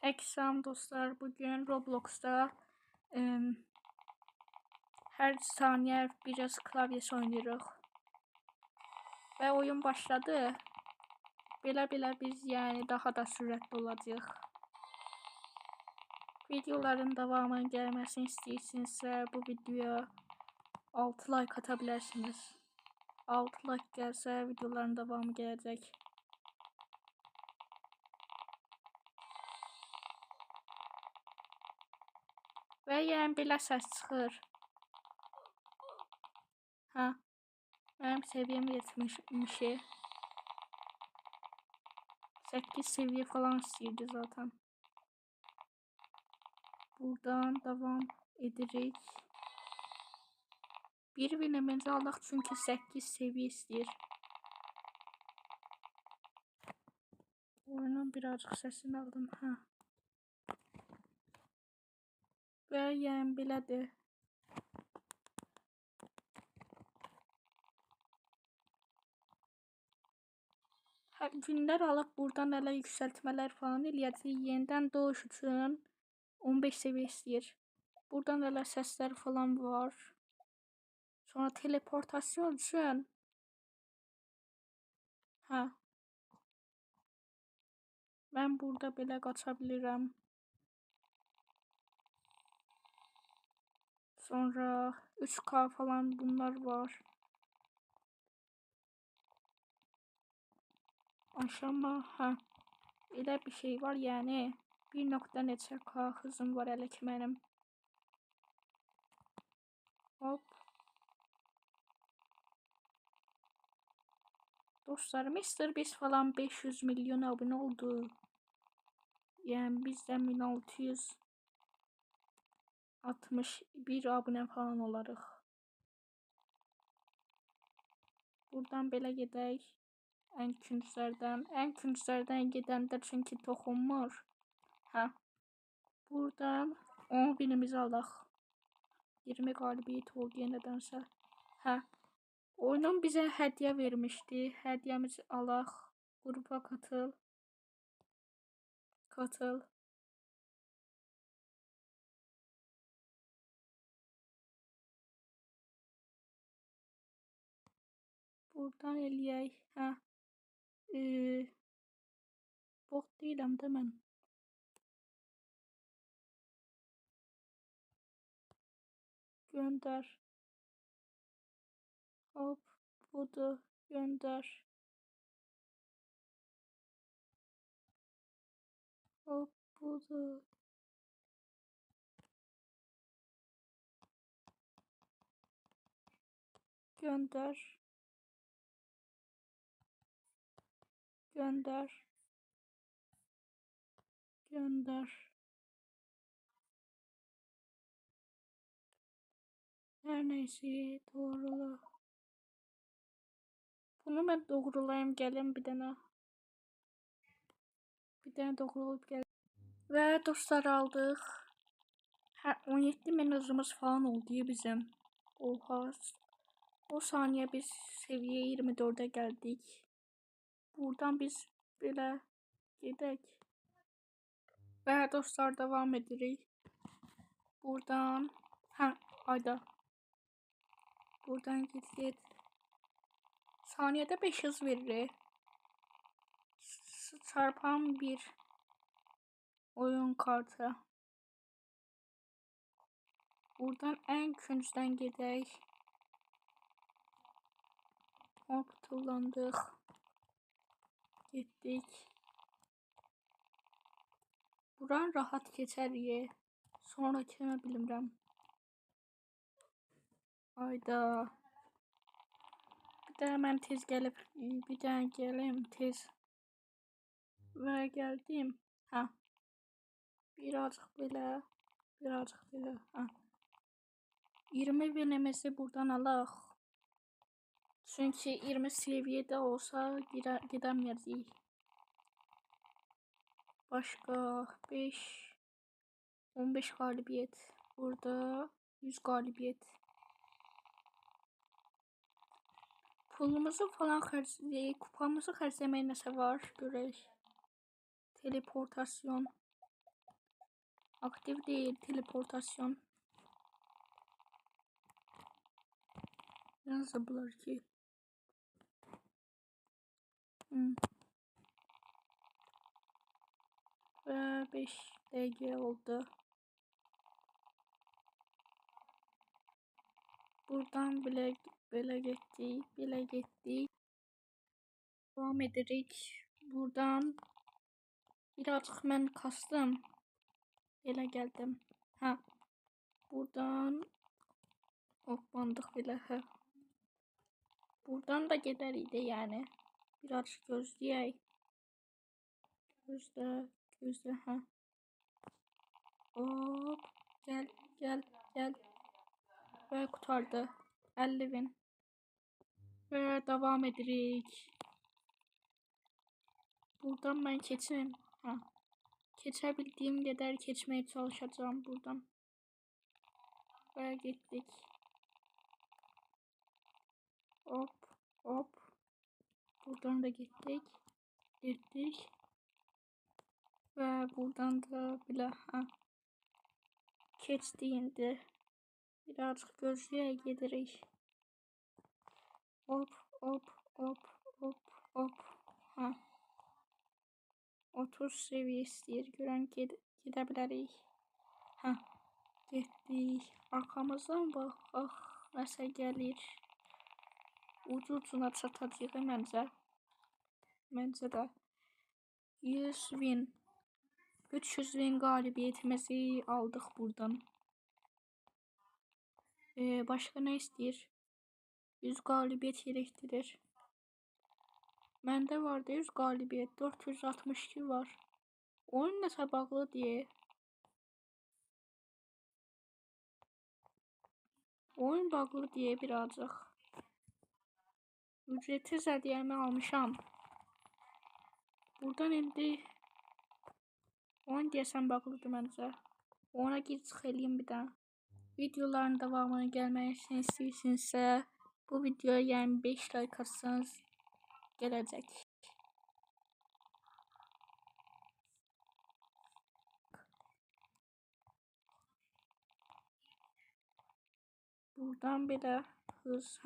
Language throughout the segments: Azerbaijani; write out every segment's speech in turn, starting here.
Selam dostlar. Bugün Roblox'ta her saniye biraz klavyesi oynuyoruz. Ve oyun başladı. Belə biz yani daha da süratli olacağıq. Videoların devamının gelmesini istəyirsinizsə bu videoya 6 like atabilirsiniz. 6 like gəlsə videoların devamı gələcək. Və yəni belə səs çıxır. Benim seviyem yetmişmiş. 8 seviye falan istəyirdi zaten. Buradan devam edirik. Bir winimizi alaq çünkü 8 seviye istəyir. Oyunun birazcık sesini aldım. Ve yəni belədir. Günler alıp buradan elə yükseltmeler falan eləyəcək. Yeniden doğuş üçün 15 seviye istəyir. Buradan elə sesler falan var. Sonra teleportasyon üçün ben burada belə qaçabilirim. Sonra 3K falan bunlar var. Aşama elə bir şey var yani. 1.neçə hızım var elə ki mənim. Hop. Dostlar Mr. Beast falan 500 milyon abone oldu. Yani bizden 1661 abone falan olarıq. Buradan belə gedək. En künclərdən gedəndə çünki toxunmur. Buradan 10 binimizi alaq. 20 qalibiyet oldu yenədənsə. Oyunun bize hediye vermişti. Hediyemizi alaq. Grupa katıl. Buradan eləyək. Bot deyiləm də mən. Gönder. Hop. Budur. Gönder. Hop. Budur. Gönder. Gönder. Gönder. Her neyse doğrula. Bunu ben doğrulayayım gelin bir tane. Bir tane doğrulayıp gel. Ve dostlar aldık. 17 bin hızımız falan oldu bizim. Oha. O saniye biz seviye 24'e geldik. Buradan biz böyle gidelim. Ve dostlar devam edirik. Buradan ayda. Buradan git. Saniyede 5 hız verir. Çarpan bir oyun kartı. Buradan en küncden gidelim. Hop tullandık. Gittik. Buran rahat geçer ye. Sonrakini bilmirəm. Ayda. Bir de hemen tez gelip bir daha gelim tez. Ve geldim. Birazcık böyle. 20 binimizi buradan alaq. Çünkü 20 seviyede olsa gidemeyəcəyik. Başka 15 galibiyet. Burada 100 galibiyet. Pulumuzu falan kupamızı xərcləmək nəsə var görək. Teleportasyon. Aktif değil teleportasyon. Nasıl bular ki? Ve 5 DG oldu. Buradan belə getdik. Devam edirik. Buradan birazcık mən kastım. Belə gəldim. Hə. Buradan hoppandık belə. Hə. Buradan da gedərik də yəni. Birazcık gözləyək. Gözlə. Hə. Hop. Gəl. Ve kurtardı. 50.000. Ve devam edirik. Buradan ben keçim. Keçebildiğim kadar keçmeye çalışacağım buradan. Ve gittik. Hop. Buradan da gittik. Ve buradan da bile keçtiğinde birazcık gözlüğe gidirik. Hop. 30 seviye istəyir. Görən gedə bilərik. Getdik. Arkamızdan bax. Nəsə gəlir. Ucu-ucuna çatacağıq məncə. Məncə də 100.000 300.000 qalibiyyətimizi aldıq buradan. Başqa nə istəyir? 100 qalibiyyət gerektirir. Məndə var da 100 qalibiyyət. 462 var. Oyun nəsə bağlı deyə. Oyun bağlı deyə birazcık. Ücretsiz hədiyəmi almışam. Buradan indi oyun deyəsən bağlıdır məncə. Ona gir çıx eləyim bir də. Videoların davamını gəlməsini istəyirsinizsə bu videoya yəni 5 like atsanız gələcək. Buradan belə hız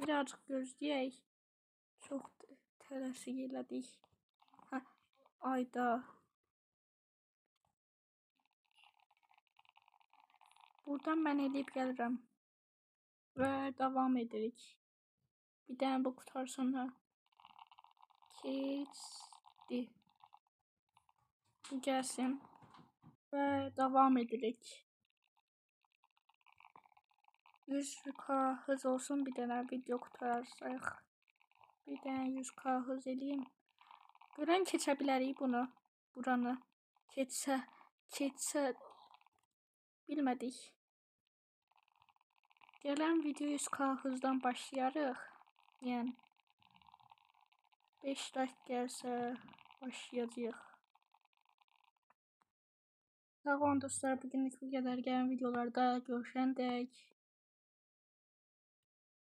birazcık gözləyək. Çox tələsik elədik. Ayda. Buradan mən eləyib gəlirəm. Və davam edirik. Bir dənə bu qutarsın keçdi. Bu gəlsin. Və davam edirik. 100k hız olsun, bir dənə video qutarsaq. Bir dənə 100k hız eləyim. Görən keçə bilərik bunu. Buranı. Keçsə bilmədik. Gələn video 100k hızdan başlayarıq. Yəni 5 like gəlsə başlayacağıq. Sağ olun dostlar, bugünlük bu qədər. Gələn videolarda görüşəndək.